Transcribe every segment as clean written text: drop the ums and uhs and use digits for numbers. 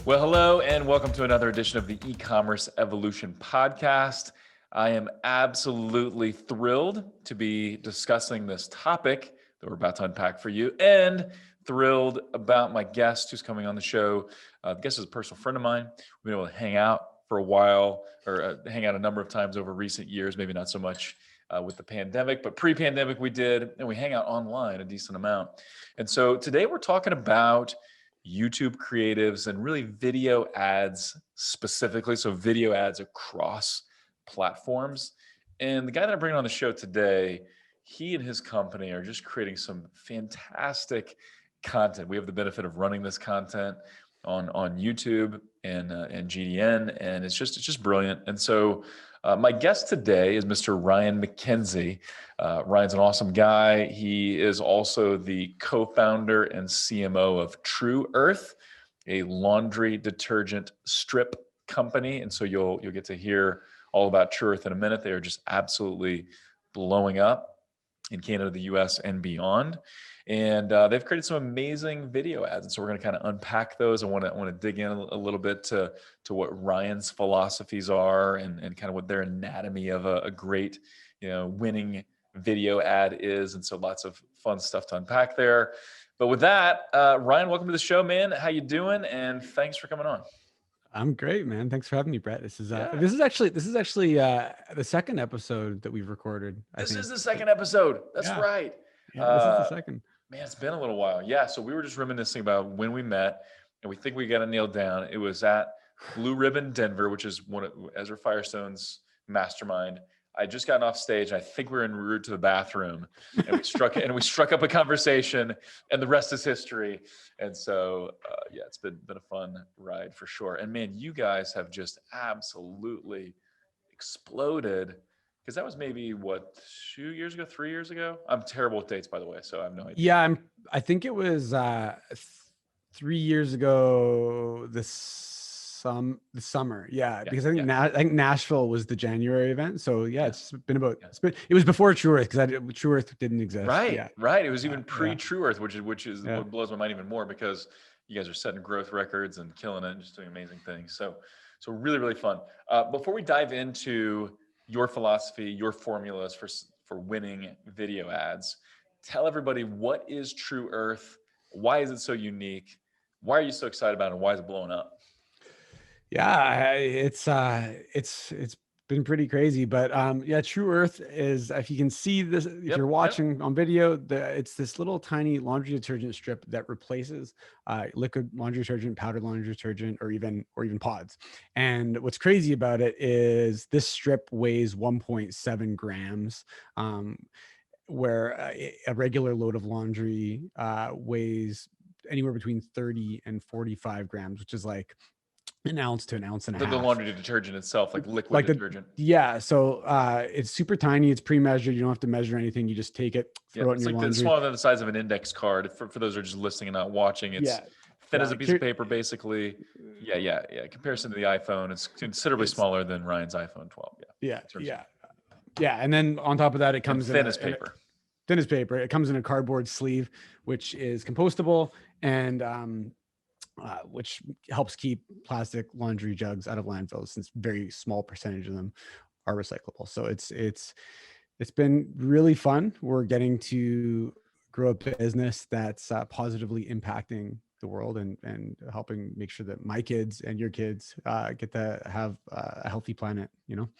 Well, hello, and welcome to another edition of the e-commerce evolution podcast. I am absolutely thrilled to be discussing this topic that we're about to unpack for you, and thrilled about my guest who's coming on the show. The guest is a personal friend of mine. We've been able to hang out for a while, or hang out a number of times over recent years, maybe not so much with the pandemic, but pre-pandemic we did, and we hang out online a decent amount. And so today we're talking about YouTube creatives and really video ads specifically. So video ads across platforms. And the guy that I'm bringing on the show today, he and his company are just creating some fantastic content. We have the benefit of running this content on YouTube and GDN, and it's just brilliant. And so my guest today is Mr. Ryan McKenzie. Ryan's an awesome guy. He is also the co-founder and CMO of True Earth, a laundry detergent strip company. And so you'll get to hear all about True Earth in a minute. They are just absolutely blowing up in Canada, the US, and beyond. And they've created some amazing video ads. And so we're going to kind of unpack those. I want to dig in a little bit to what Ryan's philosophies are and kind of what their anatomy of a great, winning video ad is. And so lots of fun stuff to unpack there. But with that, Ryan, welcome to the show, man. How you doing? And thanks for coming on. I'm great, man. Thanks for having me, Brett. This is actually the second episode that we've recorded. This is the second episode. That's right. Yeah, this is the second. Man, it's been a little while. Yeah, so we were just reminiscing about when we met, and we think we got it nailed down. It was at Blue Ribbon Denver, which is one of Ezra Firestone's mastermind. I had just gotten off stage, and I think we were en route to the bathroom, and we struck up a conversation, and the rest is history. And so, it's been a fun ride for sure. And man, you guys have just absolutely exploded. Because that was maybe 2 years ago, 3 years ago. I'm terrible with dates, by the way, so I have no idea. Yeah, I think it was 3 years ago. The summer. Yeah, because I think Nashville was the January event. So it's been about. It was before True Earth because True Earth didn't exist. Right, right. It was even pre-True Earth, which is what blows my mind even more because you guys are setting growth records and killing it and just doing amazing things. So really, really fun. Before we dive into your philosophy, your formulas for winning video ads, tell everybody, what is True Earth? Why is it so unique? Why are you so excited about it? And why is it blowing up? Yeah, it's been pretty crazy, but True Earth is, if you can see this, if you're watching on video, it's this little tiny laundry detergent strip that replaces liquid laundry detergent, powdered laundry detergent, or even pods. And what's crazy about it is this strip weighs 1.7 grams, where a regular load of laundry weighs anywhere between 30 and 45 grams, which is like an ounce to an ounce and a half. The laundry detergent itself, like liquid detergent. So it's super tiny. It's pre-measured. You don't have to measure anything. You just take it, throw it in your laundry. It's smaller than the size of an index card. For those who are just listening and not watching, it's thin as a piece of paper, basically. Yeah. Comparison to the iPhone, it's considerably smaller than Ryan's iPhone 12. Yeah. And then on top of that, it comes thin as paper. Thin as paper. It comes in a cardboard sleeve, which is compostable and which helps keep plastic laundry jugs out of landfills, since very small percentage of them are recyclable. So it's been really fun. We're getting to grow a business that's positively impacting the world and helping make sure that my kids and your kids get to have a healthy planet,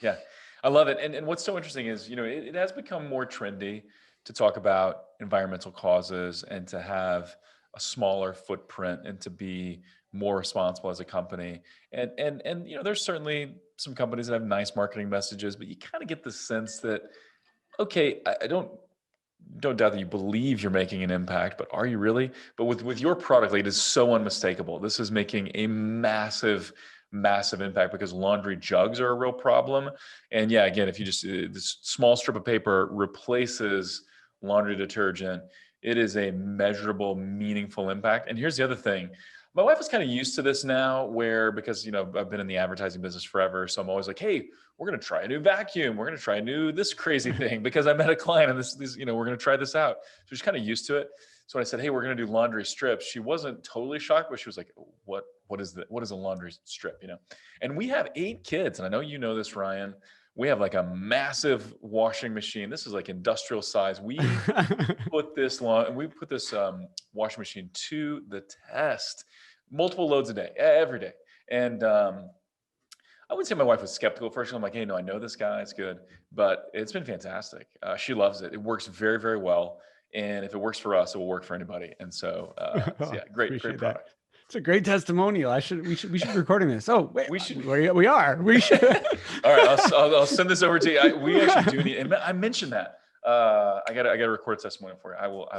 Yeah, I love it. And what's so interesting is, it has become more trendy to talk about environmental causes and to have a smaller footprint and to be more responsible as a company. And there's certainly some companies that have nice marketing messages, but you kind of get the sense that, okay, I don't doubt that you believe you're making an impact, but are you really? But with your product, it is so unmistakable. This is making a massive impact because laundry jugs are a real problem. And again, if you just, this small strip of paper replaces laundry detergent, it is a measurable, meaningful impact. And here's the other thing. My wife is kind of used to this now because, I've been in the advertising business forever. So I'm always like, hey, we're going to try a new vacuum. We're going to try this crazy thing because I met a client and this we're going to try this out. So she's kind of used to it. So when I said, hey, we're going to do laundry strips, she wasn't totally shocked, but she was like, what is a laundry strip, And we have 8 kids. And I know you know this, Ryan. We have like a massive washing machine. This is like industrial size. We put this washing machine to the test, multiple loads a day, every day. And I wouldn't say my wife was skeptical at first. I'm like, hey, no, I know this guy. It's good. But it's been fantastic. She loves it. It works very, very well. And if it works for us, it will work for anybody. And so yeah, great Appreciate product. That. It's a great testimonial. We should be recording this. Oh, wait, we should. We are. We should. All right, I'll send this over to you. We actually do need. And I mentioned that. I gotta record a testimonial for you. I will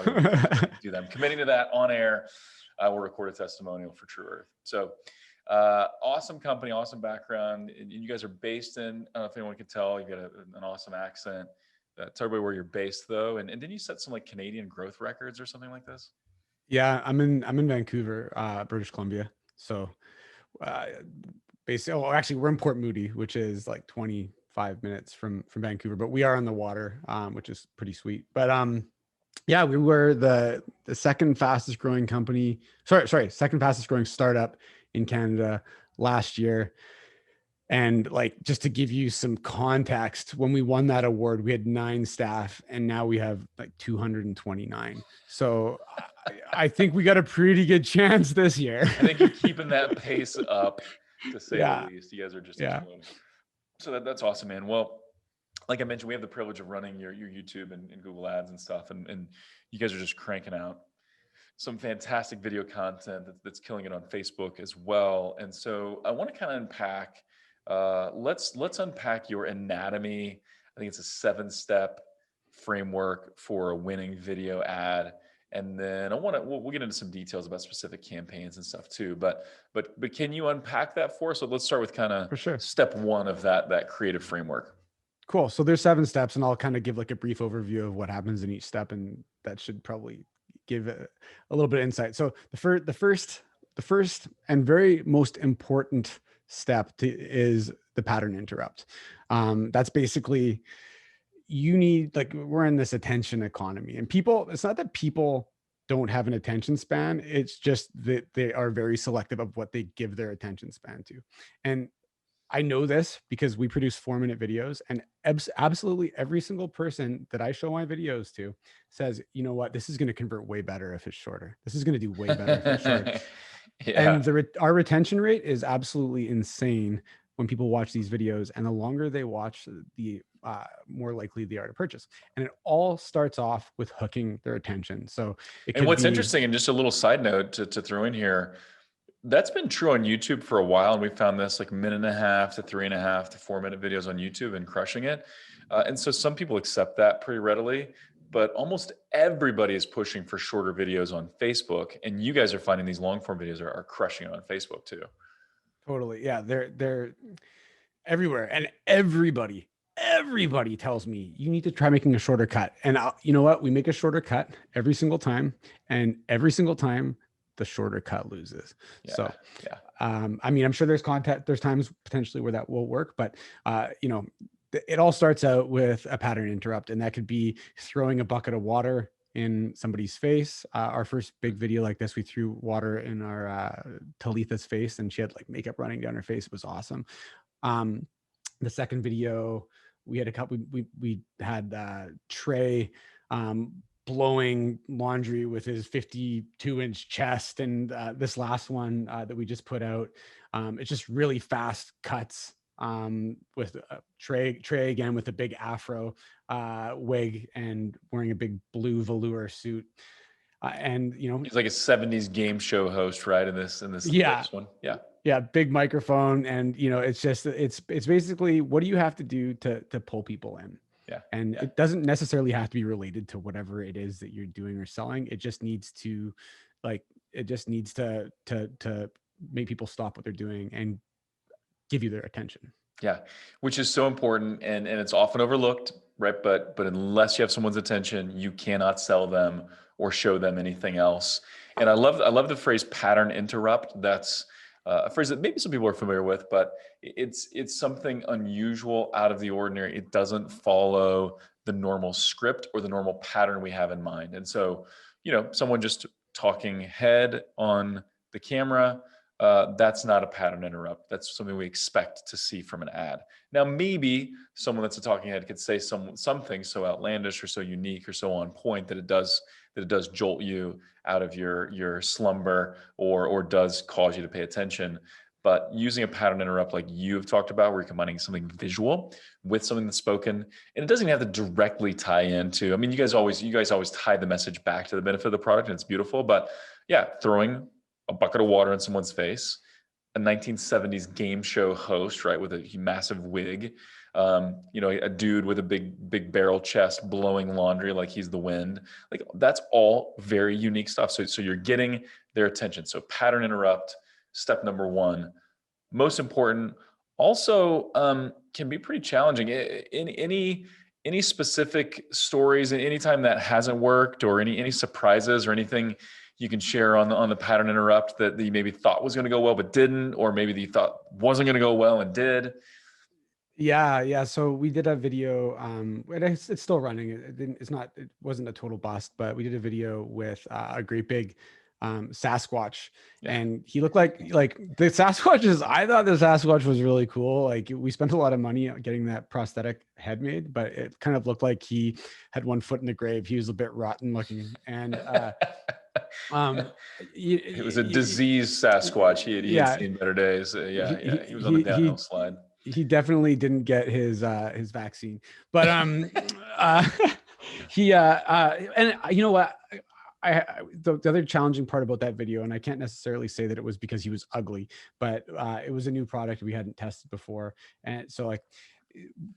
do that. I'm committing to that on air. I will record a testimonial for True Earth. So awesome company, awesome background. And you guys are based in, I don't know if anyone can tell, you've got an awesome accent. Tell everybody where you're based though. And didn't you set some like Canadian growth records or something like this? Yeah, I'm in Vancouver, British Columbia. So basically, actually we're in Port Moody, which is like 25 minutes from Vancouver, but we are on the water, which is pretty sweet. But yeah, we were the second fastest growing company. Second fastest growing startup in Canada last year. And like, just to give you some context, when we won that award, we had 9 staff and now we have like 229. So I think we got a pretty good chance this year. I think you're keeping that pace up, to say the least. You guys are just exploding. So that's awesome, man. Well, like I mentioned, we have the privilege of running your YouTube and Google Ads and stuff. And you guys are just cranking out some fantastic video content that's killing it on Facebook as well. And so I want to kind of unpack, let's unpack your anatomy. I think it's a 7-step framework for a winning video ad. And then we'll get into some details about specific campaigns and stuff too. But can you unpack that for us? So let's start with kind of step 1 of that creative framework. Cool. So there's 7 steps, and I'll kind of give like a brief overview of what happens in each step, and that should probably give a little bit of insight. So the first and very most important step is the pattern interrupt. That's basically, you need, like, we're in this attention economy, and it's not that people don't have an attention span. It's just that they are very selective of what they give their attention span to. And I know this because we produce 4-minute videos, and absolutely every single person that I show my videos to says, you know what, this is going to convert way better if it's shorter. This is going to do way better if it's shorter. And our retention rate is absolutely insane when people watch these videos, and the longer they watch, the more likely they are to purchase. And it all starts off with hooking their attention. So what's interesting, and just a little side note to throw in here, that's been true on YouTube for a while. And we found this like 1.5 to 3.5 to 4-minute videos on YouTube and crushing it. And so some people accept that pretty readily, but almost everybody is pushing for shorter videos on Facebook. And you guys are finding these long form videos are crushing it on Facebook too. Totally. Yeah. They're everywhere. And everybody tells me you need to try making a shorter cut. And you know what? We make a shorter cut every single time. And every single time, the shorter cut loses. I mean, I'm sure there's times potentially where that will work, but it all starts out with a pattern interrupt, and that could be throwing a bucket of water in somebody's face. Our first big video like this, we threw water in our Talitha's face, and she had like makeup running down her face. It was awesome. The second video, we had we had Trey blowing laundry with his 52-inch chest. And this last one that we just put out, it's just really fast cuts with Trey again with a big afro wig and wearing a big blue velour suit. And he's like a 70s game show host, right? In this one. Yeah, big microphone. And it's basically, what do you have to do to pull people in? And it doesn't necessarily have to be related to whatever it is that you're doing or selling. It just needs to to make people stop what they're doing and give you their attention. Yeah, which is so important, and it's often overlooked, right? But unless you have someone's attention, you cannot sell them or show them anything else. And I love the phrase pattern interrupt. That's a phrase that maybe some people are familiar with, but it's something unusual, out of the ordinary. It doesn't follow the normal script or the normal pattern we have in mind. And so, someone just talking head on the camera, that's not a pattern interrupt. That's something we expect to see from an ad. Now, maybe someone that's a talking head could say something so outlandish or so unique or so on point that it does jolt you out of your slumber, or does cause you to pay attention. But using a pattern interrupt like you've talked about, where you're combining something visual with something that's spoken, and it doesn't even have to directly tie into, I mean, you guys always tie the message back to the benefit of the product, and it's beautiful. But yeah, throwing a bucket of water in someone's face, a 1970s game show host, right, with a massive wig, a dude with a big barrel chest blowing laundry like he's the wind. Like, that's all very unique stuff. So you're getting their attention. So pattern interrupt, step number one, most important. Also, can be pretty challenging. Any specific stories, and anytime that hasn't worked, or any surprises or anything you can share on the pattern interrupt that you maybe thought was going to go well but didn't, or maybe that you thought wasn't going to go well and did? Yeah. So we did a video, and it's still running. It wasn't a total bust, but we did a video with a great big Sasquatch, and he looked like the Sasquatch I thought the Sasquatch was really cool. Like, we spent a lot of money on getting that prosthetic head made, but it kind of looked like he had one foot in the grave. He was a bit rotten looking, and it was a diseased Sasquatch. He had seen better days. He was on the downhill slide. He definitely didn't get his vaccine, but he and you know what, the other challenging part about that video, and I can't necessarily say that it was because he was ugly, but it was a new product we hadn't tested before, and so like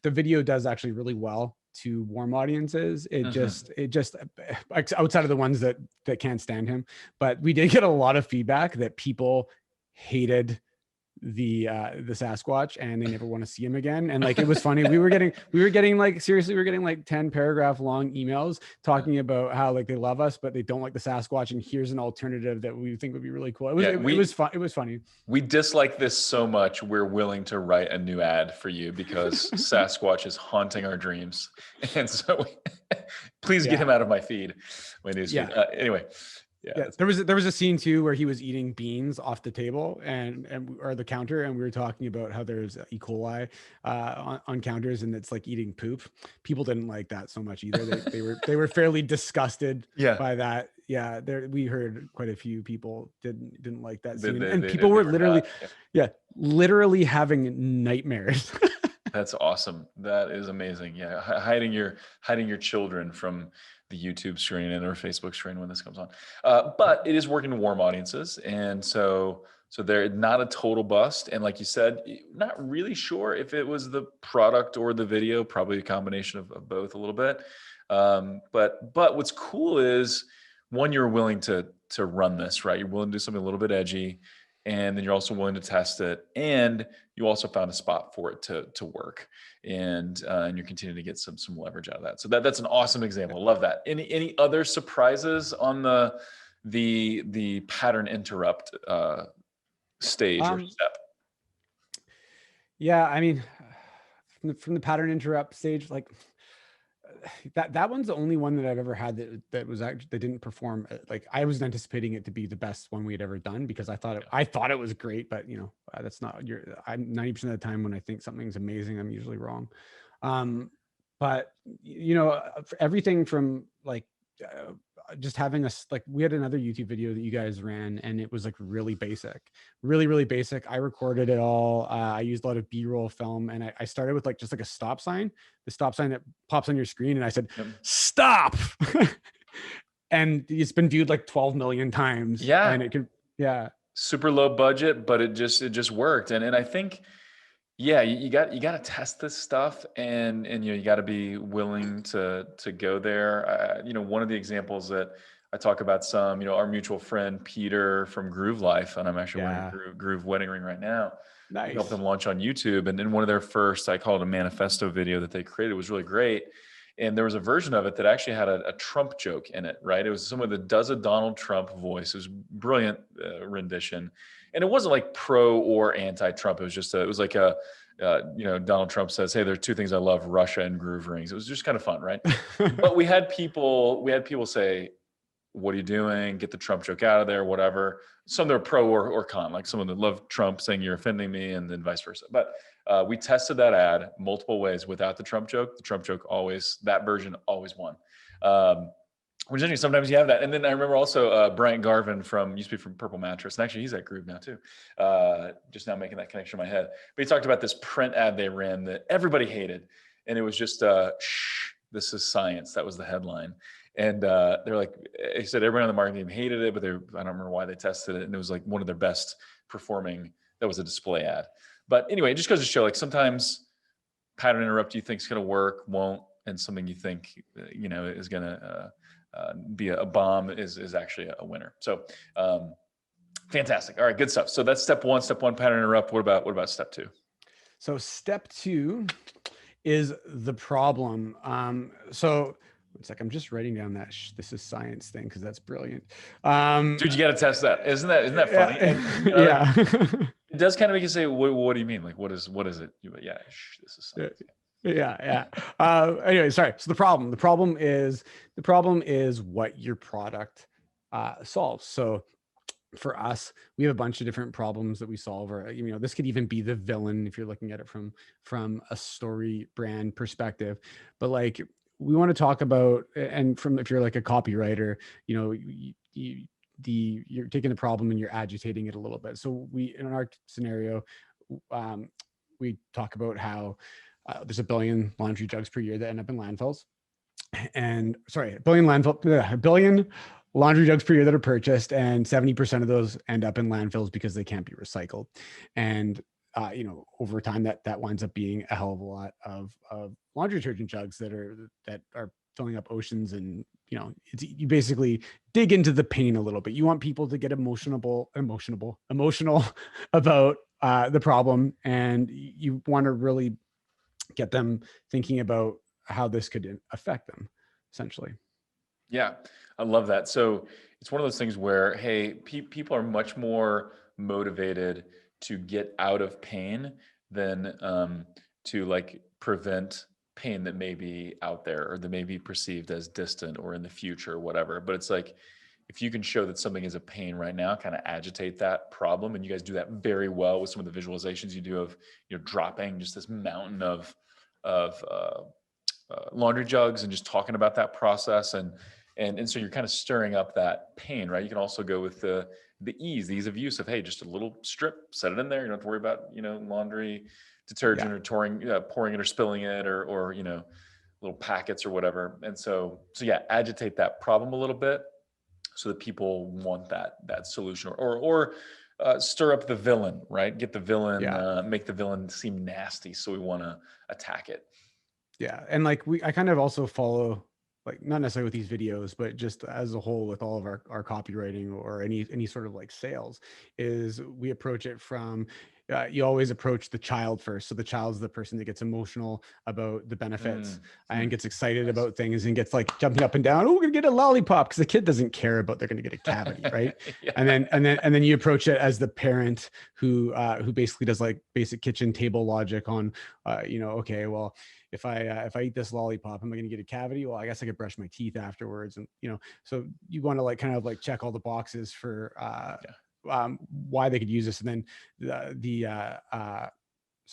the video does actually really well to warm audiences. It just outside of the ones that can't stand him, but we did get a lot of feedback that people hated the Sasquatch and they never want to see him again. And like, it was funny. We were getting like, seriously, we were getting like 10 paragraph long emails talking about how like they love us, but they don't like the Sasquatch. And here's an alternative that we think would be really cool. It was fun. It was funny. We dislike this so much, we're willing to write a new ad for you because Sasquatch is haunting our dreams. And so please get him out of my feed, my newsfeed. Anyway. Yeah, there was a scene too where he was eating beans off the table or the counter, and we were talking about how there's E. coli on counters, and it's like eating poop. People didn't like that so much either. They were fairly disgusted by that. Yeah, we heard quite a few people didn't like that scene, and people were literally having nightmares. That's awesome. That is amazing. Yeah, hiding your children from the YouTube screen and or Facebook screen when this comes on. But it is working to warm audiences, and so they're not a total bust. And like you said, not really sure if it was the product or the video, probably a combination of both a little bit. But what's cool is, one, you're willing to run this, right? You're willing to do something a little bit edgy, and then you're also willing to test it, and you also found a spot for it to work, and you're continuing to get some leverage out of that. So that's an awesome example. Love that. Any other surprises on the pattern interrupt stage or step? Yeah, I mean, from the pattern interrupt stage, like that one's the only one that I've ever had that was actually, that didn't perform. Like, I was anticipating it to be the best one we had ever done, because I thought it was great, but that's not I'm 90% of the time when I think something's amazing, I'm usually wrong. But for everything from like just having we had another YouTube video that you guys ran, and it was like really basic, really basic. I recorded it all. I used a lot of B-roll film, and I started with just like a stop sign, the stop sign that pops on your screen. And I said, stop. And it's been viewed like 12 million times. Yeah. And it could, super low budget, but it just worked. And I think, you got to test this stuff, and you got to be willing to go there. One of the examples that I talk about some, our mutual friend Peter from Groove Life, and I'm actually wearing a Groove wedding ring right now. Nice. Helped them launch on YouTube, and in one of their first, I call it a manifesto video that they created, was really great. And there was a version of it that actually had a Trump joke in it, right? It was someone that does a Donald Trump voice. It was brilliant rendition. And it wasn't like pro or anti-Trump. It was just, it was like Donald Trump says, "Hey, there are two things I love, Russia and groove rings." It was just kind of fun, right? But we had people say, what are you doing? Get the Trump joke out of there, whatever. Some that are pro or con, like someone that loved Trump saying you're offending me, and then vice versa. But we tested that ad multiple ways without the Trump joke. The Trump joke that version always won. Which is interesting. Sometimes you have that. And then I remember also Bryant Garvin used to be from Purple Mattress. And actually he's at Groove now too. Just now making that connection in my head. But he talked about this print ad they ran that everybody hated. And it was just, shh, this is science. That was the headline. And they're like, he said everyone on the marketing team hated it, but I don't remember why they tested it. And it was like one of their best performing, that was a display ad. But anyway, it just goes to show, like, sometimes pattern interrupt you think is going to work, won't, and something you think, is going to be a bomb is actually a winner. So fantastic. All right, good stuff. So that's step one. Step one, pattern interrupt. What about step two? So step two is the problem. So it's like, I'm just writing down that this is science thing, because that's brilliant. Dude, you got to test that. Isn't that funny? Yeah. It does kind of make you say, what do you mean? Like, what is it? Yeah, this is science. Yeah. Anyway, sorry. So the problem is what your product solves. So for us, we have a bunch of different problems that we solve, or this could even be the villain if you're looking at it from a story brand perspective. But like, we want to talk about, and if you're like a copywriter, you're taking the problem and you're agitating it a little bit. So in our scenario, we talk about how there's a billion laundry jugs per year that end up in landfills, and a billion laundry jugs per year that are purchased, and 70% of those end up in landfills because they can't be recycled. And over time, that winds up being a hell of a lot of laundry detergent jugs that are filling up oceans. And you basically dig into the pain a little bit. You want people to get emotional about the problem, and you want to really get them thinking about how this could affect them, essentially. Yeah, I love that. So it's one of those things where, hey, people are much more motivated to get out of pain than to like prevent pain that may be out there or that may be perceived as distant or in the future or whatever. But it's like, if you can show that something is a pain right now, kind of agitate that problem. And you guys do that very well with some of the visualizations you do of dropping just this mountain of laundry jugs and just talking about that process. And so you're kind of stirring up that pain, right? You can also go with the ease of use of, hey, just a little strip, set it in there. You don't have to worry about, laundry detergent or pouring it or spilling it or little packets or whatever. And so yeah, agitate that problem a little bit so that people want that solution or stir up the villain, right? Get the villain, make the villain seem nasty. So we want to attack it. Yeah. And like I kind of also follow, like, not necessarily with these videos, but just as a whole with all of our copywriting or any sort of like sales, is we approach it from, you always approach the child first. So the child's the person that gets emotional about the benefits and gets excited about things and gets like jumping up and down. Oh, we're gonna get a lollipop, because the kid doesn't care about they're gonna get a cavity, right? Yeah. And then you approach it as the parent who basically does like basic kitchen table logic on, okay, well, if I eat this lollipop, am I going to get a cavity? Well, I guess I could brush my teeth afterwards. And, so you want to like kind of like check all the boxes for why they could use this. And then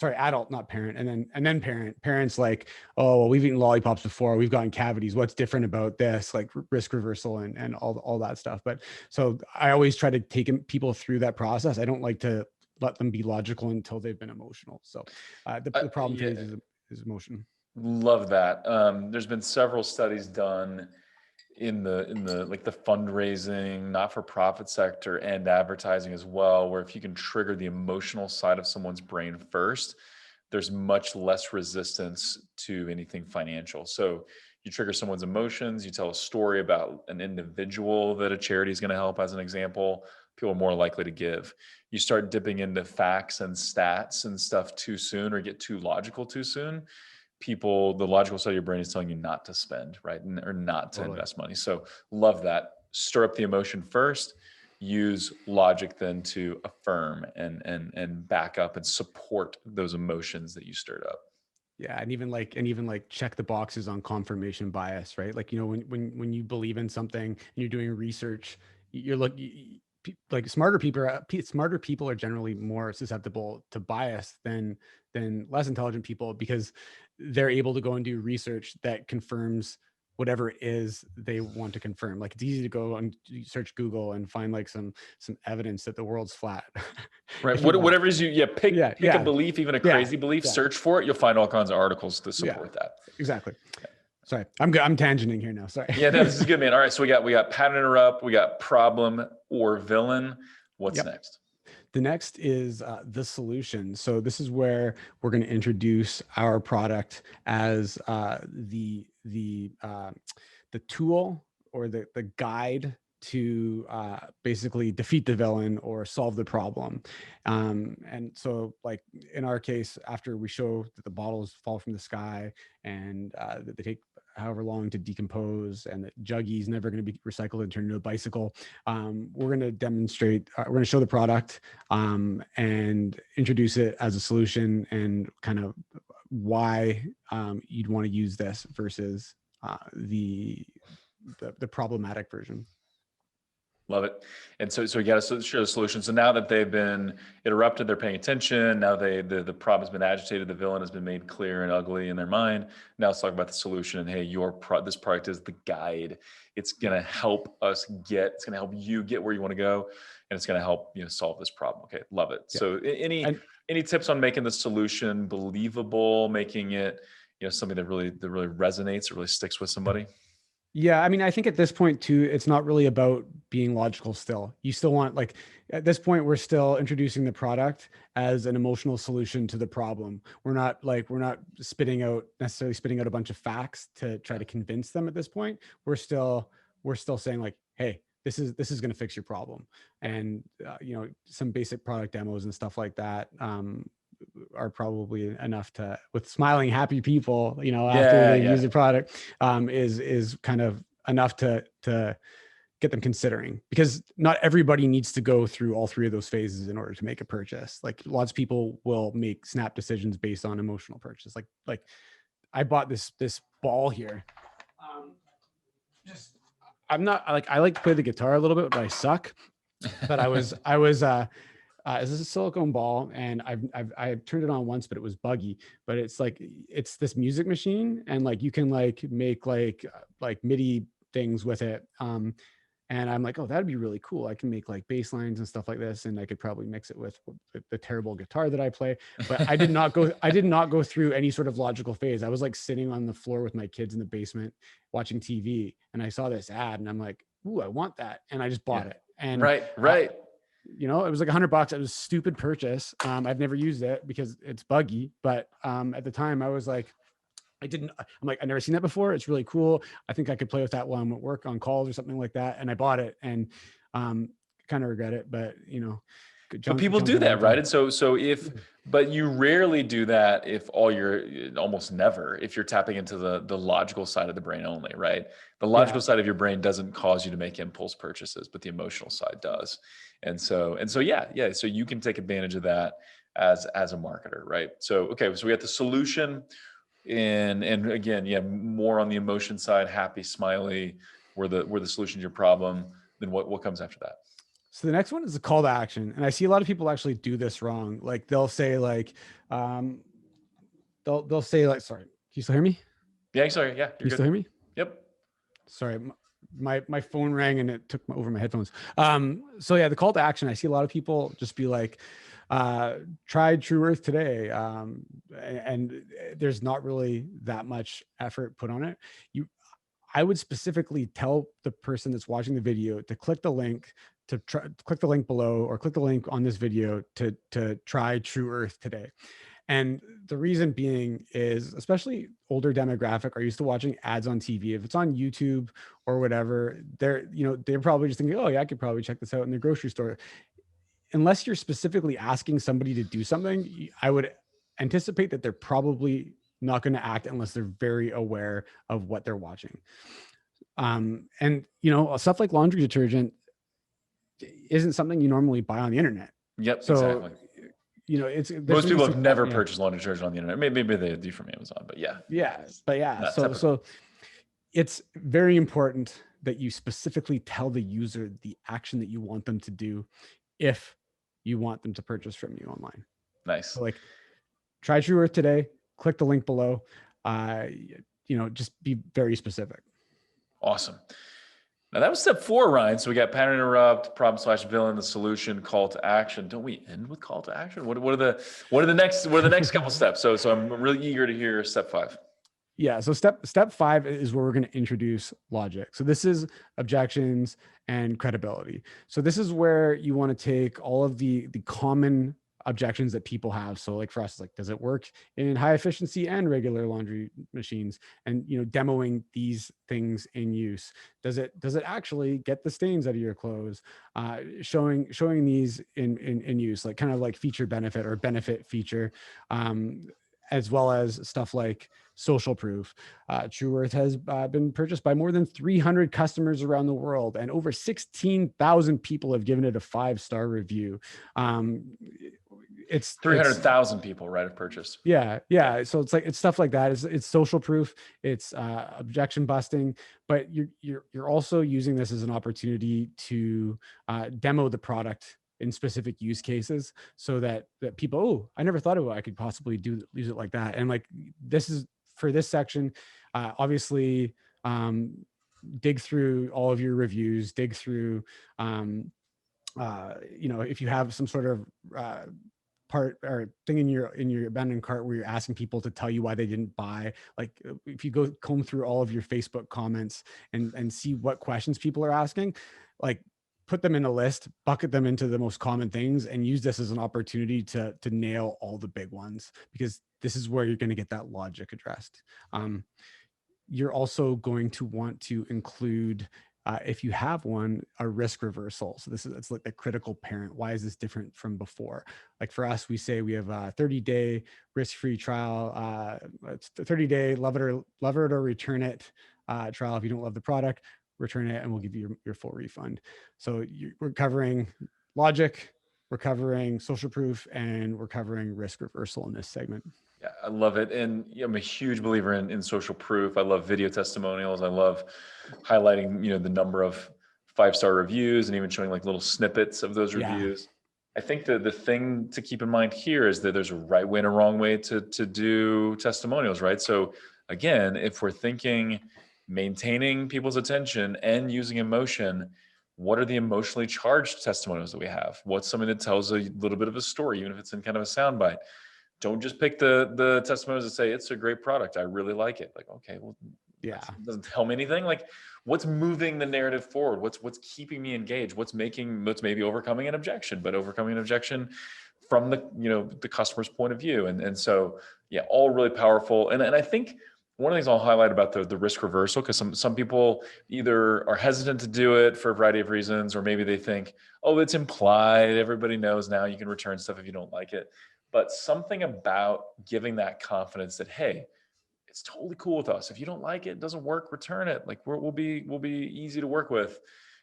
adult, not parent. And then parents like, oh, well, we've eaten lollipops before. We've gotten cavities. What's different about this? Like risk reversal and all that stuff. But so I always try to take people through that process. I don't like to let them be logical until they've been emotional. So the problem phase is emotion. Love that. There's been several studies done in the like the fundraising, not-for-profit sector and advertising as well, where if you can trigger the emotional side of someone's brain first, there's much less resistance to anything financial. So you trigger someone's emotions, you tell a story about an individual that a charity is going to help, as an example, people are more likely to give. You start dipping into facts and stats and stuff too soon or get too logical too soon, the logical side of your brain is telling you not to spend, right? Or not to invest money. So love that. Stir up the emotion first, use logic then to affirm and back up and support those emotions that you stirred up. Yeah, and even like check the boxes on confirmation bias, right? Like, when you believe in something and you're doing research, like smarter people are generally more susceptible to bias than less intelligent people, because they're able to go and do research that confirms whatever it is they want to confirm. Like, it's easy to go and search Google and find like some evidence that the world's flat. Right. If you want. Whatever is you, yeah, Yeah, pick a yeah, belief, even a yeah, crazy belief, yeah, search for it. You'll find all kinds of articles to yeah, support that. exactly. Sorry, I'm good. I'm tangenting here now. Sorry. Yeah, no, this is good, man. All right. So we got pattern interrupt, we got problem or villain. What's Yep. next? The next is the solution. So this is where we're going to introduce our product as the tool or the guide to basically defeat the villain or solve the problem. And so, like in our case, after we show that the bottles fall from the sky and that they take however long to decompose, and that Juggy is never going to be recycled and turned into a bicycle, we're going to demonstrate, we're going to show the product and introduce it as a solution, and kind of why you'd want to use this versus the problematic version. Love it. And so we got to share the solution. So now that they've been interrupted, they're paying attention. Now the problem's been agitated. The villain has been made clear and ugly in their mind. Now let's talk about the solution. And hey, this product is the guide. It's going to help it's going to help you get where you want to go. And it's going to help, solve this problem. Okay. Love it. Yeah. So any tips on making the solution believable, making it, something that really resonates, or really sticks with somebody? Yeah, I mean, I think at this point too, it's not really about being logical still. You still want, like, at this point, we're still introducing the product as an emotional solution to the problem. We're not necessarily spitting out a bunch of facts to try to convince them at this point. We're still saying like, hey, this is going to fix your problem. And, some basic product demos and stuff like that are probably enough to, with smiling, happy people, after they use the product, is kind of enough to get them considering, because not everybody needs to go through all three of those phases in order to make a purchase. Like, lots of people will make snap decisions based on emotional purchase. Like I bought this ball here. I'm not like, I like to play the guitar a little bit, but I suck. But I was this is a silicone ball, and I've turned it on once, but it was buggy. But it's this music machine, and like you can like make like MIDI things with it. And I'm like, oh, that'd be really cool. I can make like bass lines and stuff like this, and I could probably mix it with the terrible guitar that I play. But I did not go through any sort of logical phase. I was like sitting on the floor with my kids in the basement watching TV, and I saw this ad, and I'm like, ooh, I want that, and I just bought it. And right. it was like $100. It was a stupid purchase. I've never used it because it's buggy, but at the time I was like, I'm like, I've never seen that before. It's really cool. I think I could play with that while I'm at work on calls or something like that. And I bought it, and kind of regret it, but But people do that, right? And but you rarely do that almost never, if you're tapping into the logical side of the brain only, right? The logical side of your brain doesn't cause you to make impulse purchases, but the emotional side does. And so yeah. So you can take advantage of that as a marketer, right? So, okay. So we got the solution, and again, more on the emotion side, happy, smiley, where the solution to your problem. Then what comes after that? So the next one is a call to action. And I see a lot of people actually do this wrong. Like they'll say like, they'll say like, sorry, can you still hear me? Yeah, sorry. Yeah. Can you still hear me? Yep. Sorry. My phone rang and it took over my headphones. So yeah, the call to action, I see a lot of people just be like, tried True Earth today. And there's not really that much effort put on it. I would specifically tell the person that's watching the video to click the link, click the link below, or click the link on this video to try True Earth today. And the reason being is, especially older demographic are used to watching ads on TV. If it's on YouTube or whatever, they're probably just thinking, oh yeah, I could probably check this out in the grocery store. Unless you're specifically asking somebody to do something, I would anticipate that they're probably not going to act unless they're very aware of what they're watching. And stuff like laundry detergent isn't something you normally buy on the internet. Yep. So, exactly. there's Most gonna be people some, have never yeah, purchased laundry detergent on the internet. Maybe they do from Amazon, but yeah, yeah, but yeah. not So typical. it's very important that you specifically tell the user the action that you want them to do if you want them to purchase from you online. Nice. So like, try True Earth today, click the link below. Just be very specific. Awesome. Now that was step 4, Ryan. So we got pattern interrupt, problem/villain, the solution, call to action. Don't we end with call to action? What are the next couple steps? So I'm really eager to hear step 5. Yeah. So step 5 is where we're going to introduce logic. So this is objections and credibility. So this is where you want to take all of the common objections that people have. So like for us, like, does it work in high efficiency and regular laundry machines? And demoing these things in use. Does it actually get the stains out of your clothes? Showing these in use, like kind of like feature benefit or benefit feature, as well as stuff like social proof. True Earth has been purchased by more than 300 customers around the world, and over 16,000 people have given it a 5-star review. It's 300,000 people, right, have purchased. Yeah. So it's stuff like that. It's social proof. It's objection busting, but you're also using this as an opportunity to demo the product in specific use cases, so that people, oh, I never thought of it, I could possibly use it like that. And like, this is for this section, obviously, dig through all of your reviews, dig through, if you have some sort of part or thing in your abandoned cart where you're asking people to tell you why they didn't buy, like if you go comb through all of your Facebook comments and see what questions people are asking, like put them in a list, bucket them into the most common things, and use this as an opportunity to nail all the big ones, because this is where you're going to get that logic addressed. You're also going to want to include, if you have one, a risk reversal. So it's like the critical parent. Why is this different from before? Like for us, we say we have a 30-day risk-free trial. It's the 30-day love it or return it trial. If you don't love the product, return it and we'll give you your full refund. So we're covering logic, we're covering social proof, and we're covering risk reversal in this segment. Yeah, I love it. And I'm a huge believer in social proof. I love video testimonials. I love highlighting, the number of 5-star reviews and even showing like little snippets of those reviews. I think the thing to keep in mind here is that there's a right way and a wrong way to do testimonials, right? So again, if we're thinking maintaining people's attention and using emotion, what are the emotionally charged testimonials that we have? What's something that tells a little bit of a story, even if it's in kind of a soundbite? Don't just pick the testimonials that say it's a great product, I really like it. Like, okay, well, Yeah. it doesn't tell me anything. Like, what's moving the narrative forward? What's keeping me engaged? What's maybe overcoming an objection, but overcoming an objection from the customer's point of view. And so, yeah, all really powerful. And I think one of the things I'll highlight about the risk reversal, because some people either are hesitant to do it for a variety of reasons, or maybe they think, oh, it's implied, everybody knows now you can return stuff if you don't like it. But something about giving that confidence that, hey, it's totally cool with us. If you don't like it, it doesn't work, return it. Like we'll be easy to work with.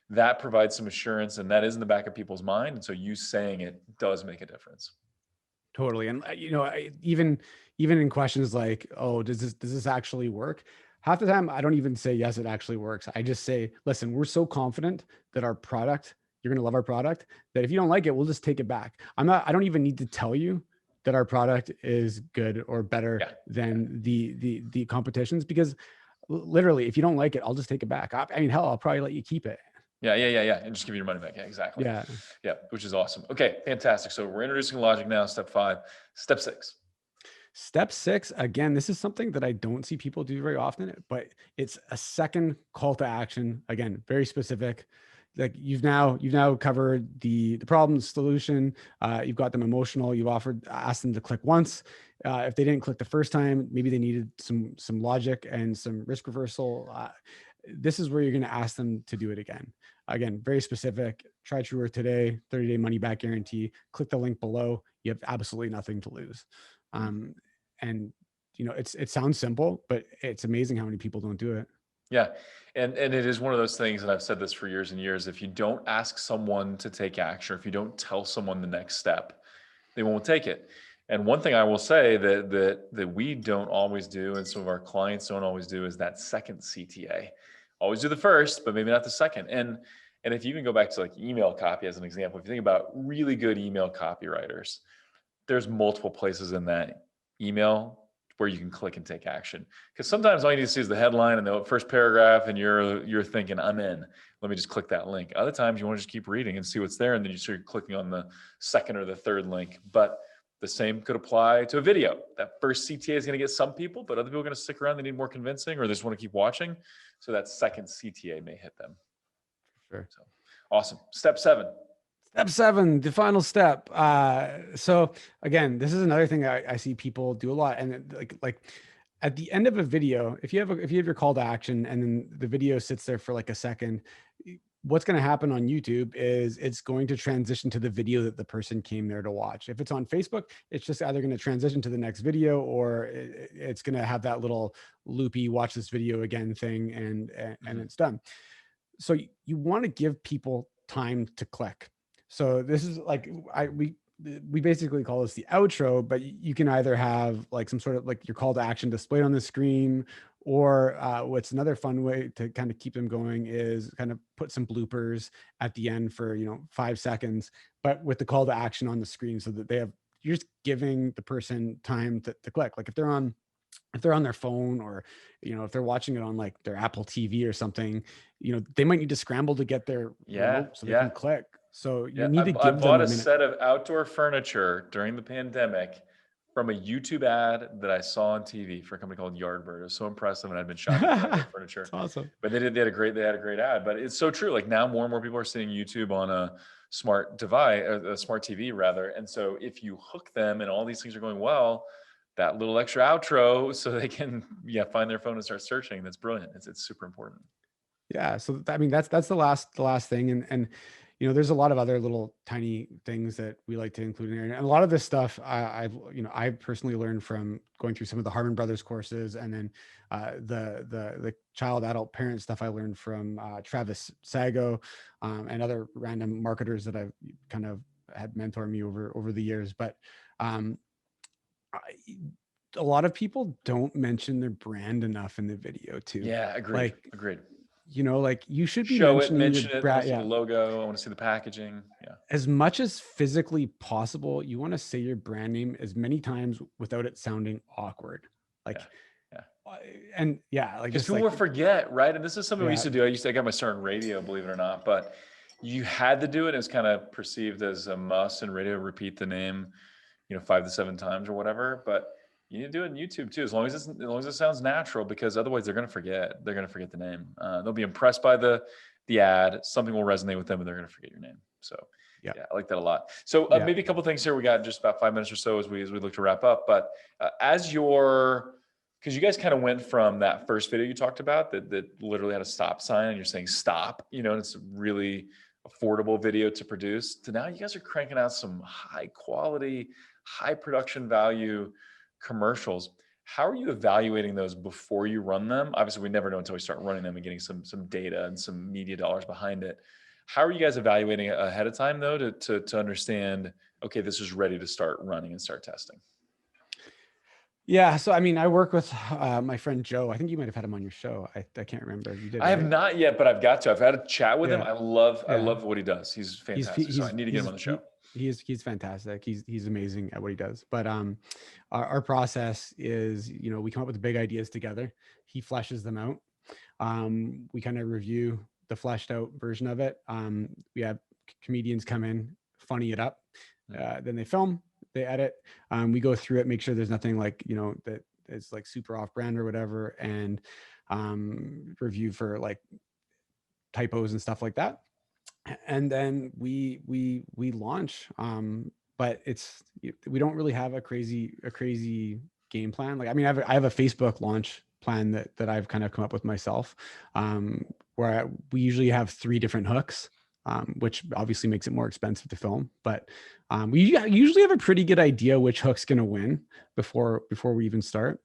That provides some assurance, and that is in the back of people's mind. And so you saying it does make a difference. Totally. And even in questions like, oh, does this actually work? Half the time I don't even say yes, it actually works. I just say, listen, we're so confident that our product, you're going to love our product, that if you don't like it, we'll just take it back. I don't even need to tell you that our product is good or better than the competitions, because literally, if you don't like it, I'll just take it back. I mean, hell, I'll probably let you keep it. Yeah. And just give you your money back. Yeah, exactly. Yeah. Which is awesome. Okay, fantastic. So we're introducing logic now. Step 5. Step 6. Step 6, again, this is something that I don't see people do very often, but it's a second call to action. Again, very specific. Like you've now covered the problem, the solution. You've got them emotional. You've asked them to click once. If they didn't click the first time, maybe they needed some logic and some risk reversal. This is where you're going to ask them to do it again. Again, very specific. Try True Earth today, 30-day money back guarantee. Click the link below. You have absolutely nothing to lose. And it sounds simple, but it's amazing how many people don't do it. Yeah. And it is one of those things, and I've said this for years and years, if you don't ask someone to take action, or if you don't tell someone the next step, they won't take it. And one thing I will say that we don't always do, and some of our clients don't always do, is that second CTA. Always do the first, but maybe not the second. And if you even go back to like email copy as an example, if you think about really good email copywriters, there's multiple places in that email where you can click and take action. Because sometimes all you need to see is the headline and the first paragraph, and you're thinking, I'm in. Let me just click that link. Other times you want to just keep reading and see what's there, and then you start clicking on the second or the third link. But the same could apply to a video. That first CTA is going to get some people, but other people are going to stick around. They need more convincing, or they just want to keep watching. So that second CTA may hit them. Sure. So awesome. Step 7. Step 7, the final step. So again, this is another thing I see people do a lot. And like at the end of a video, if you have your call to action and then the video sits there for like a second, what's going to happen on YouTube is it's going to transition to the video that the person came there to watch. If it's on Facebook, it's just either going to transition to the next video, or it's going to have that little loopy watch this video again thing, and it's done. So you want to give people time to click. So this is like we basically call this the outro, but you can either have like some sort of like your call to action displayed on the screen, or what's another fun way to kind of keep them going is kind of put some bloopers at the end for 5 seconds, but with the call to action on the screen, so that you're just giving the person time to click. Like if they're on their phone, or if they're watching it on like their Apple TV or something, they might need to scramble to get their remote so they can click. So you need to I give them bought a a minute. set of outdoor furniture during the pandemic from a YouTube ad that I saw on TV for a company called Yardbird. It was so impressive, and I'd been shopping for outdoor furniture. That's awesome. But they had a great ad. But it's so true. Like now, more and more people are seeing YouTube on a smart device, a smart TV rather. And so if you hook them and all these things are going well, that little extra outro, so they can find their phone and start searching. That's brilliant. It's super important. Yeah. So I mean, that's the last thing. And there's a lot of other little tiny things that we like to include in there. And a lot of this stuff I personally learned from going through some of the Harmon Brothers courses, and then the child adult parent stuff I learned from Travis Sago, and other random marketers that I've kind of had mentor me over the years. But a lot of people don't mention their brand enough in the video too. Yeah, agreed. Agreed. Like you should be mention mentioning it. I want to see the logo. I want to see the packaging. Yeah. As much as physically possible, you want to say your brand name as many times without it sounding awkward. Like, and like because people will forget, right? And this is something we used to do. I got my start in radio, believe it or not, but you had to do it. It was kind of perceived as a must in radio. Repeat the name, 5 to 7 times or whatever. But you need to do it in YouTube too, as long as it sounds natural, because otherwise they're going to forget. They're going to forget the name. They'll be impressed by the ad. Something will resonate with them, and they're going to forget your name. So yeah, I like that a lot. So maybe a couple of things here. We got just about 5 minutes or so as we look to wrap up. But because you guys kind of went from that first video you talked about that literally had a stop sign, and you're saying stop, and it's a really affordable video to produce, to now you guys are cranking out some high quality, high production value commercials. How are you evaluating those before you run them? Obviously, we never know until we start running them and getting some data and some media dollars behind it. How are you guys evaluating it ahead of time, though, to understand, okay, this is ready to start running and start testing? Yeah. So, I mean, I work with my friend Joe. I think you might have had him on your show. I can't remember if you did. I have not yet, but I've got to. I've had a chat with him. I love what he does. He's fantastic. So I need to get him on the show. He's fantastic. He's amazing at what he does. But our process is, we come up with the big ideas together. He fleshes them out. We kind of review the fleshed out version of it. We have comedians come in, funny it up. Then they film, they edit. We go through it, make sure there's nothing like, that is like super off brand or whatever, and review for like typos and stuff like that. And then we launch. But we don't really have a crazy game plan. Like, I mean, I have a Facebook launch plan that I've kind of come up with myself, where we usually have 3 different hooks, which obviously makes it more expensive to film. But we usually have a pretty good idea which hook's going to win before we even start.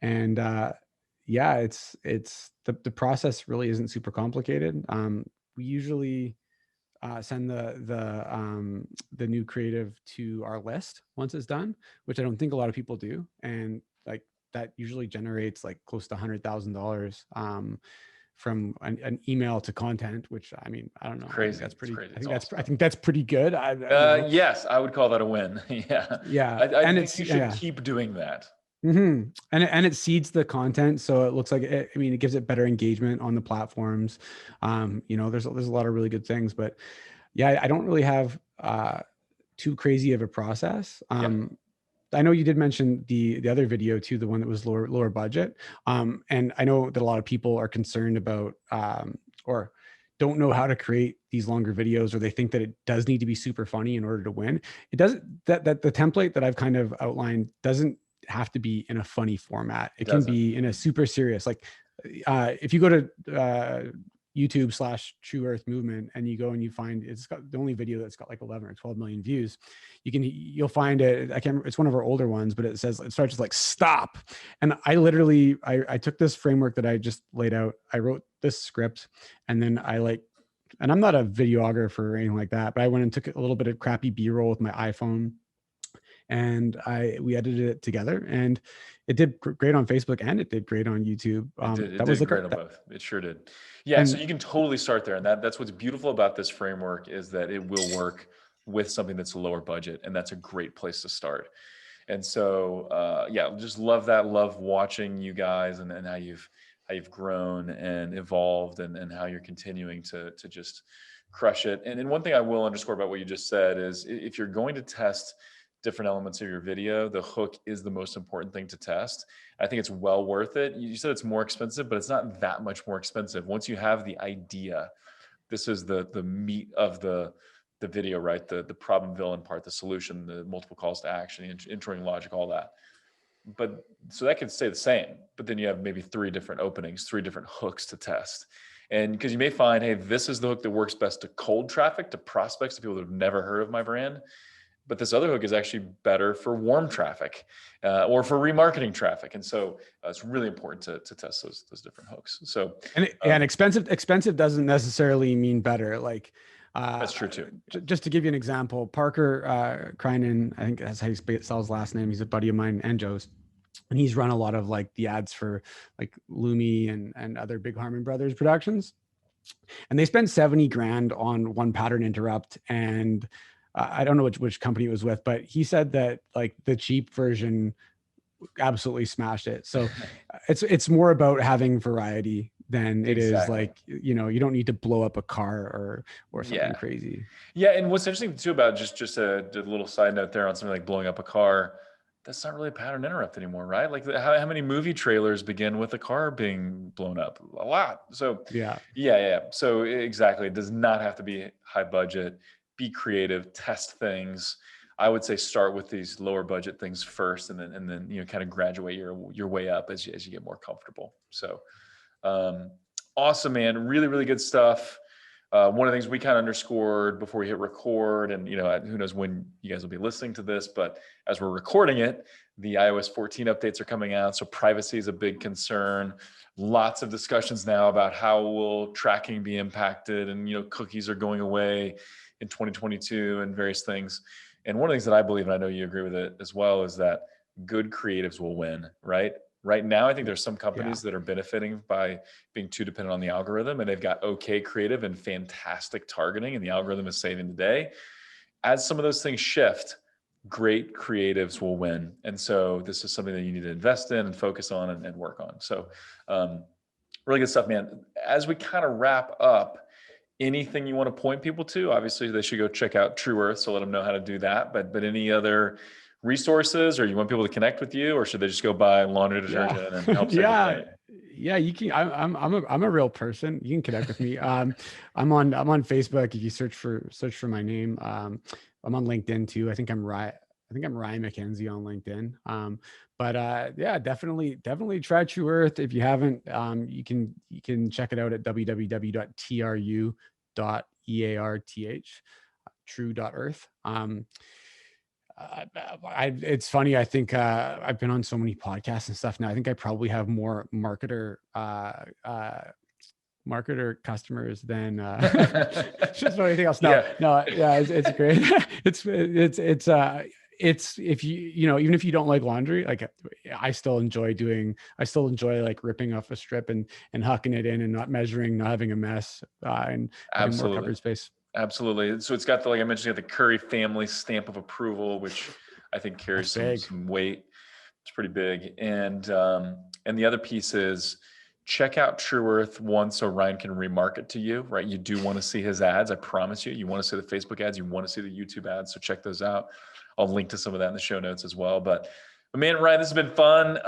It's the process really isn't super complicated. We usually send the new creative to our list once it's done, which I don't think a lot of people do. And like that usually generates like close to $100,000 from an email to content, which I mean, I don't know. I think Crazy. that's It's pretty, crazy. I It's think that's, awesome. I think that's pretty good. You know, Yes, I would call that a win. Yeah. yeah. I And think it's, you should yeah. keep doing that. And it seeds the content, so it looks like I mean, it gives it better engagement on the platforms. You know, there's a lot of really good things, but yeah, I don't really have too crazy of a process. Yep. I know you did mention the other video too, the one that was lower budget. And I know that a lot of people are concerned about or don't know how to create these longer videos, or they think that it does need to be super funny in order to win. It doesn't. That the template that I've kind of outlined doesn't have to be in a funny format. It It can doesn't. be in a super serious, like if you go to YouTube/True Earth Movement and you go and you find it's got the only video that's got like 11 or 12 million views. You'll find it. I can't. It's one of our older ones, but it starts with like stop. And I literally I took this framework that I just laid out. I wrote this script, and then and I'm not a videographer or anything like that, but I went and took a little bit of crappy B-roll with my iPhone, and we edited it together, and it did great on Facebook, and it did great on YouTube. It did. It That was did like great on both. It sure did. Yeah. So and you can totally start there, and that's what's beautiful about this framework is that it will work with something that's a lower budget, and that's a great place to start. And so, yeah, just love that. Love watching you guys and how you've grown and evolved, and how you're continuing to just crush it. And one thing I will underscore about what you just said is if you're going to test different elements of your video, the hook is the most important thing to test. I think it's well worth it. You said it's more expensive, but it's not that much more expensive. Once you have the idea, this is the meat of the video, right? The problem villain part, the solution, the multiple calls to action, entering logic, all that. But so that can stay the same, but then you have maybe three different openings, three different hooks to test. And because you may find, hey, this is the hook that works best to cold traffic, to prospects, to people that have never heard of my brand. But this other hook is actually better for warm traffic or for remarketing traffic. And so it's really important to test those different hooks. So, and expensive doesn't necessarily mean better. Like that's true too. just to give you an example, Parker Kreinen, I think that's how you spell his last name. He's a buddy of mine and Joe's, and he's run a lot of like the ads for like Lumi and other big Harmon Brothers productions, and they spend 70 grand on one pattern interrupt. And I don't know which company it was with, but he said that like the cheap version absolutely smashed it. So it's more about having variety than it is Exactly. like, you know, you don't need to blow up a car or something Yeah. crazy. Yeah. And what's interesting too about just a little side note there on something like blowing up a car, that's not really a pattern interrupt anymore, right? Like how many movie trailers begin with a car being blown up? A lot. So Yeah. yeah. So exactly. It does not have to be high budget. Be creative, test things. I would say start with these lower budget things first, and then you know kind of graduate your way up as you get more comfortable. So um, awesome, man. Really, really good stuff. One of the things we kind of underscored before we hit record, and you know, who knows when you guys will be listening to this, but as we're recording it, the iOS 14 updates are coming out. So privacy is a big concern. Lots of discussions now about how will tracking be impacted, and you know, cookies are going away in 2022 and various things. And one of the things that I believe, and I know you agree with it as well, is that good creatives will win, right? Right now, I think there's some Yeah. companies that are benefiting by being too dependent on the algorithm, and they've got okay creative and fantastic targeting, and the algorithm is saving the day. As some of those things shift, great creatives will win. And so this is something that you need to invest in and focus on and work on. So really good stuff, man. As we kind of wrap up, anything you want to point people to? Obviously, they should go check out True Earth, so let them know how to do that. But any other resources, or you want people to connect with you, or should they just go buy laundry Yeah. detergent and help save the Yeah. planet? Yeah. You can, I'm a real person. You can connect with me. I'm on Facebook. If you search for my name, I'm on LinkedIn too. I think I'm Ryan McKenzie on LinkedIn. But yeah, definitely try True Earth. If you haven't, you can check it out at www.tru.earth, true.earth. It's funny. I think I've been on so many podcasts and stuff now. I think I probably have more marketer marketer customers than just about anything else. Yeah. Yeah, it's great. It's if even if you don't like laundry, like I still enjoy like ripping off a strip and hucking it in and not measuring, not having a mess, and having more Absolutely. coverage space. Absolutely. So it's got like I mentioned, the Curry family stamp of approval, which I think carries some weight. It's pretty big. And the other piece is check out True Earth once so Ryan can remarket to you, right? You do want to see his ads. I promise you. You want to see the Facebook ads. You want to see the YouTube ads. So check those out. I'll link to some of that in the show notes as well. But man, Ryan, this has been fun.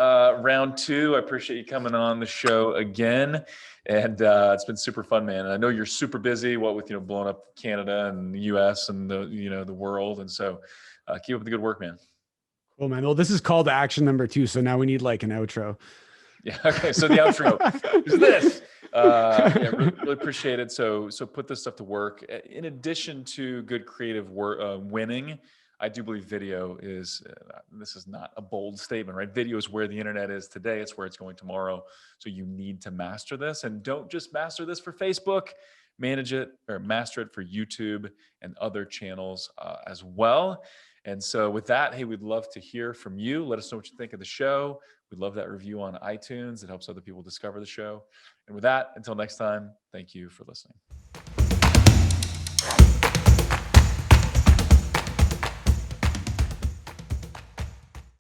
Round 2. I appreciate you coming on the show again. And it's been super fun, man. And I know you're super busy, with blowing up Canada and the US and the world. And so keep up the good work, man. Cool, man. Well, this is call to action number 2. So now we need like an outro. Yeah. Okay. So the outro is this. Yeah, really appreciate it. So put this stuff to work. In addition to good creative work, winning, I do believe video is, this is not a bold statement, right? Video is where the internet is today. It's where it's going tomorrow. So you need to master this, and don't just master this for Facebook, manage it or master it for YouTube and other channels as well. And so with that, hey, we'd love to hear from you. Let us know what you think of the show. We'd love that review on iTunes. It helps other people discover the show. And with that, until next time, thank you for listening.